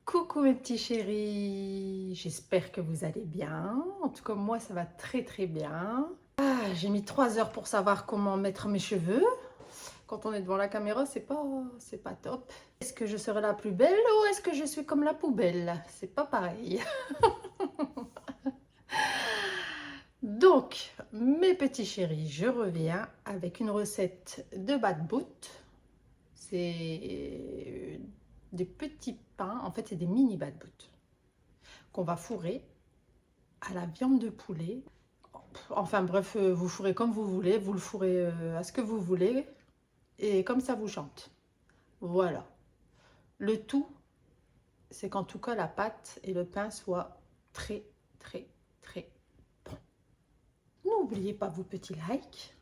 Coucou mes petits chéris, j'espère que vous allez bien. En tout cas, moi, ça va très très bien. J'ai mis 3 heures pour savoir comment mettre mes cheveux. Quand on est devant la caméra, c'est pas top. Est-ce que je serai la plus belle ou est-ce que je suis comme la poubelle? C'est pas pareil. Donc, mes petits chéris, je reviens avec une recette de bad boot. C'est des petits pains, en fait, c'est des mini bad boot qu'on va fourrer à la viande de poulet. Enfin bref, vous fourrez comme vous voulez, vous le fourrez à ce que vous voulez et comme ça vous chante. Voilà. Le tout, c'est qu'en tout cas la pâte et le pain soient très très très bons. N'oubliez pas vos petits likes,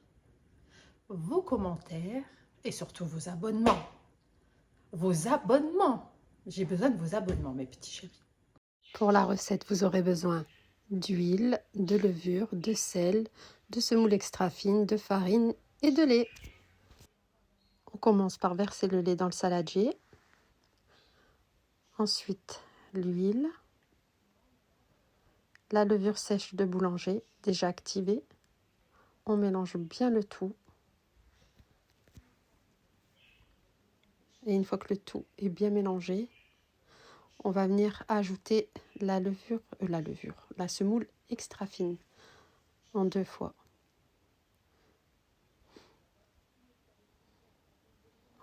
vos commentaires et surtout vos abonnements. Vos abonnements. J'ai besoin de vos abonnements, mes petits chéris. Pour la recette, vous aurez besoin d'huile, de levure, de sel, de semoule extra fine, de farine et de lait. On commence par verser le lait dans le saladier. Ensuite, l'huile, la levure sèche de boulanger déjà activée. On mélange bien le tout. Et une fois que le tout est bien mélangé, on va venir ajouter la semoule extra fine en 2 fois.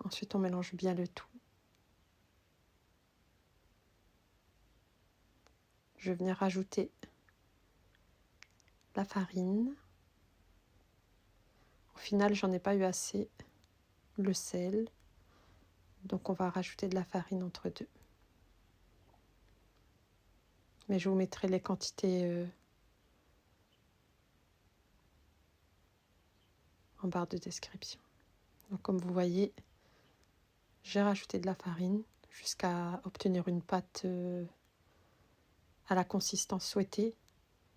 Ensuite, on mélange bien le tout. Je vais venir rajouter la farine. Au final, j'en ai pas eu assez. Le sel. Donc, on va rajouter de la farine entre deux. Mais je vous mettrai les quantités en barre de description. Donc, comme vous voyez, j'ai rajouté de la farine jusqu'à obtenir une pâte à la consistance souhaitée.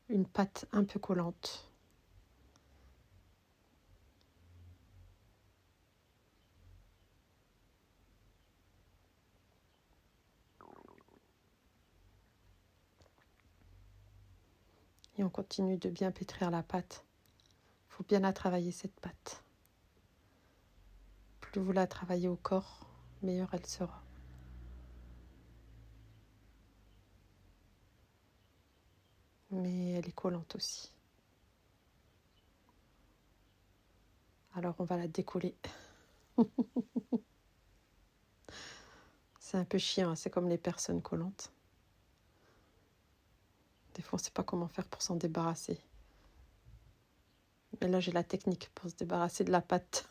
Une pâte un peu collante. Et on continue de bien pétrir la pâte. Il faut bien la travailler, cette pâte. Plus vous la travaillez au corps, meilleure elle sera. Mais elle est collante aussi. Alors on va la décoller. C'est un peu chiant, hein, c'est comme les personnes collantes. Des fois on ne sait pas comment faire pour s'en débarrasser. Mais là j'ai la technique pour se débarrasser de la pâte.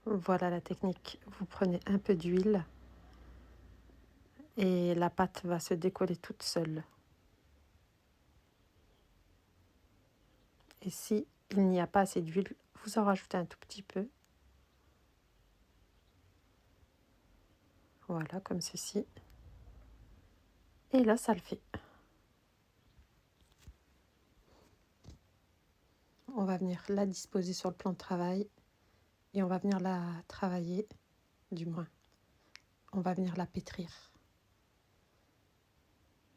Voilà la technique. Vous prenez un peu d'huile et la pâte va se décoller toute seule. Et si il n'y a pas assez d'huile, vous en rajoutez un tout petit peu. Voilà, comme ceci. Et là, ça le fait. On va venir la disposer sur le plan de travail et on va venir la travailler, du moins. On va venir la pétrir.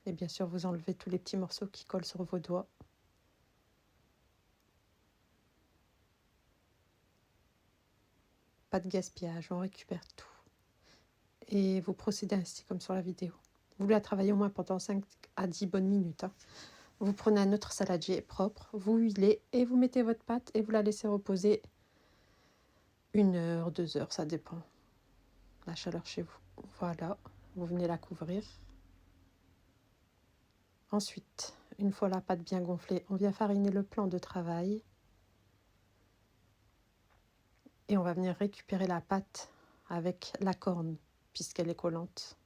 Et bien sûr, vous enlevez tous les petits morceaux qui collent sur vos doigts. Pas de gaspillage, on récupère tout. Et vous procédez ainsi comme sur la vidéo. Vous la travaillez au moins pendant 5 à 10 bonnes minutes. Vous prenez un autre saladier propre, vous huilez et vous mettez votre pâte et vous la laissez reposer 1 heure, 2 heures, ça dépend. La chaleur chez vous. Voilà, vous venez la couvrir. Ensuite, une fois la pâte bien gonflée, on vient fariner le plan de travail. Et on va venir récupérer la pâte avec la corne, puisqu'elle est collante.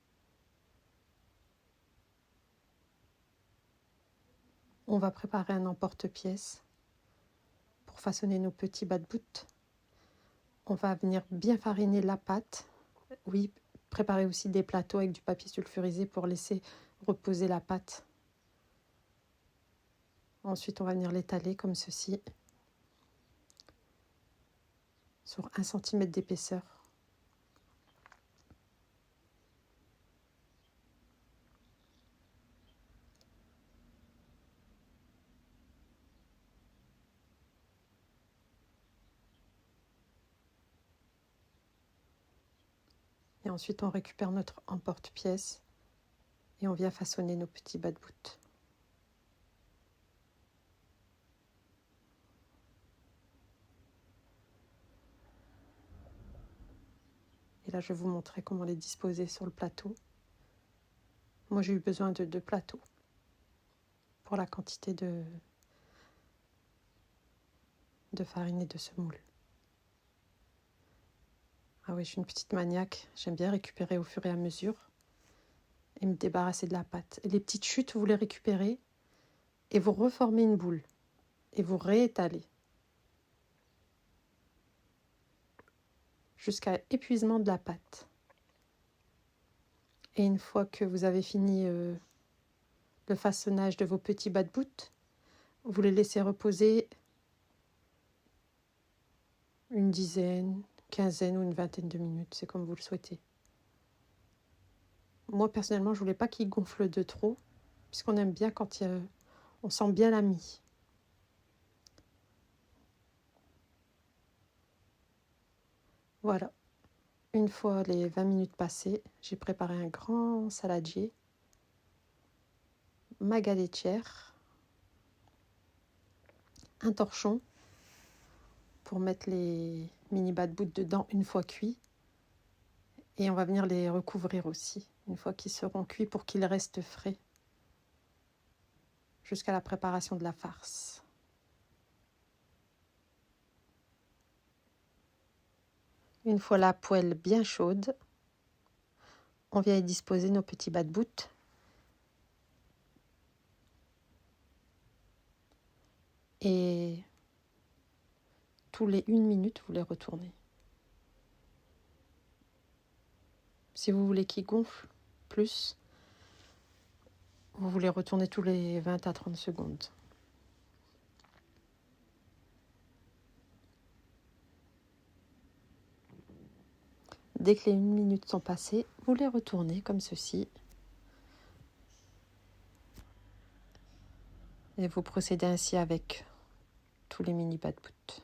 On va préparer un emporte-pièce pour façonner nos petits bas de bout. On va venir bien fariner la pâte. Oui, préparer aussi des plateaux avec du papier sulfurisé pour laisser reposer la pâte. Ensuite, on va venir l'étaler comme ceci. sur 1 cm d'épaisseur. Et ensuite, on récupère notre emporte-pièce et on vient façonner nos petits bas de bout. Et là, je vais vous montrer comment les disposer sur le plateau. Moi, j'ai eu besoin de 2 plateaux pour la quantité de farine et de semoule. Ah oui, je suis une petite maniaque. J'aime bien récupérer au fur et à mesure et me débarrasser de la pâte. Et les petites chutes, vous les récupérez et vous reformez une boule et vous réétalez jusqu'à épuisement de la pâte. Et une fois que vous avez fini le façonnage de vos petits bas de bout, vous les laissez reposer une dizaine, quinzaine ou une vingtaine de minutes, c'est comme vous le souhaitez. Moi, personnellement, je ne voulais pas qu'il gonfle de trop, puisqu'on aime bien quand on sent bien la mie. Voilà. Une fois les 20 minutes passées, j'ai préparé un grand saladier, ma galetière, un torchon pour mettre les mini bas de bout dedans une fois cuits. Et on va venir les recouvrir aussi, une fois qu'ils seront cuits pour qu'ils restent frais jusqu'à la préparation de la farce. Une fois la poêle bien chaude, on vient y disposer nos petits bas de bout. Et tous les 1 minute, vous les retournez. Si vous voulez qu'ils gonflent plus, vous les retournez tous les 20 à 30 secondes. Dès que les 1 minute sont passées, vous les retournez comme ceci. Et vous procédez ainsi avec tous les mini bas de bout.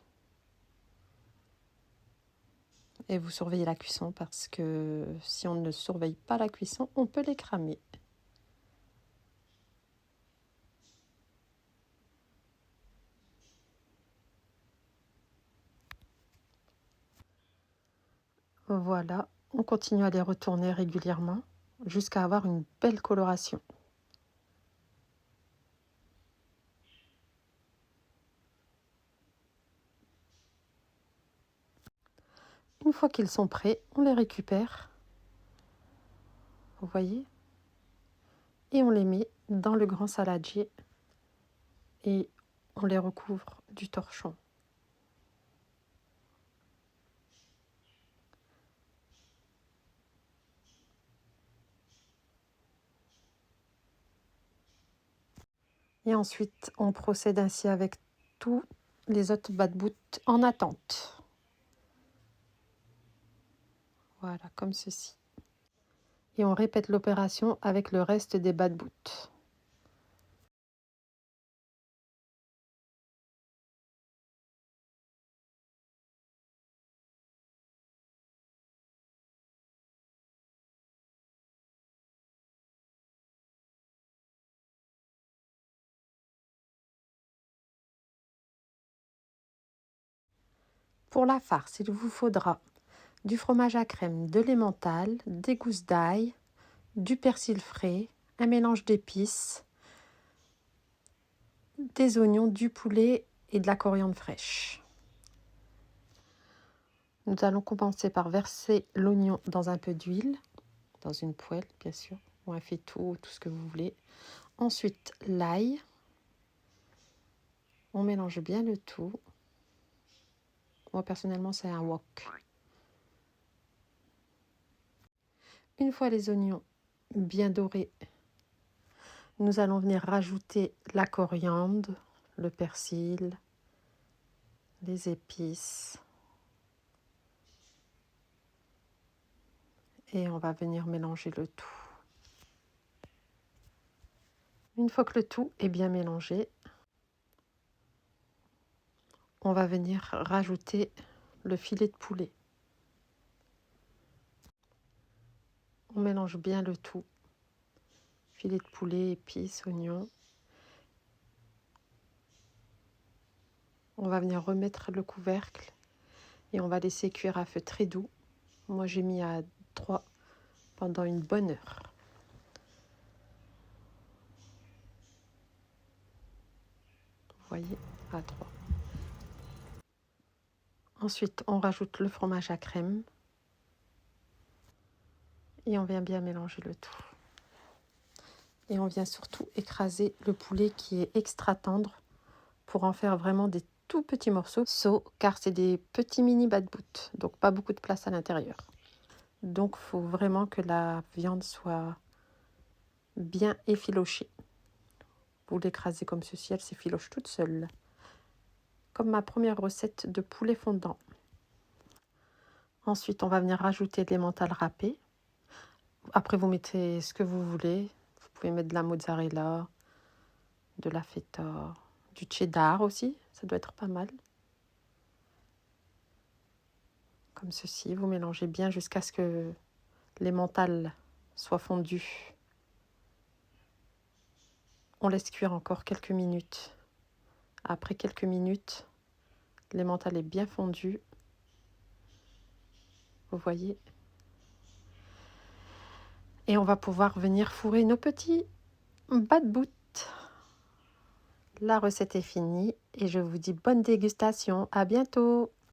Et vous surveillez la cuisson parce que si on ne surveille pas la cuisson, on peut les cramer. Voilà, on continue à les retourner régulièrement jusqu'à avoir une belle coloration. Une fois qu'ils sont prêts, on les récupère. Vous voyez? Et on les met dans le grand saladier et on les recouvre du torchon. Et ensuite, on procède ainsi avec tous les autres bas de bout en attente. Voilà, comme ceci. Et on répète l'opération avec le reste des bas de bout. Pour la farce, il vous faudra du fromage à crème, de l'emmental, des gousses d'ail, du persil frais, un mélange d'épices, des oignons, du poulet et de la coriandre fraîche. Nous allons commencer par verser l'oignon dans un peu d'huile, dans une poêle bien sûr, ou un faitout, tout ce que vous voulez. Ensuite l'ail, on mélange bien le tout. Moi personnellement c'est un wok. Une fois les oignons bien dorés, nous allons venir rajouter la coriandre, le persil, les épices, Et on va venir mélanger le tout. Une fois que le tout est bien mélangé, on va venir rajouter le filet de poulet. On mélange bien le tout. Filet de poulet, épices, oignons. On va venir remettre le couvercle et on va laisser cuire à feu très doux. Moi, j'ai mis à 3 pendant une bonne heure. Vous voyez, à 3. Ensuite, on rajoute le fromage à crème et on vient bien mélanger le tout. Et on vient surtout écraser le poulet qui est extra tendre pour en faire vraiment des tout petits morceaux, car c'est des petits mini bad boots, donc pas beaucoup de place à l'intérieur. Donc, il faut vraiment que la viande soit bien effilochée. Vous l'écrasez comme ceci, elle s'effiloche toute seule. Comme ma première recette de poulet fondant. Ensuite, on va venir rajouter de l'emmental râpé. Après, vous mettez ce que vous voulez. Vous pouvez mettre de la mozzarella, de la feta, du cheddar aussi. Ça doit être pas mal. Comme ceci, vous mélangez bien jusqu'à ce que l'emmental soit fondu. On laisse cuire encore quelques minutes. Après quelques minutes, l'emmental est bien fondu. Vous voyez. Et on va pouvoir venir fourrer nos petits bad boots. La recette est finie et je vous dis bonne dégustation. À bientôt.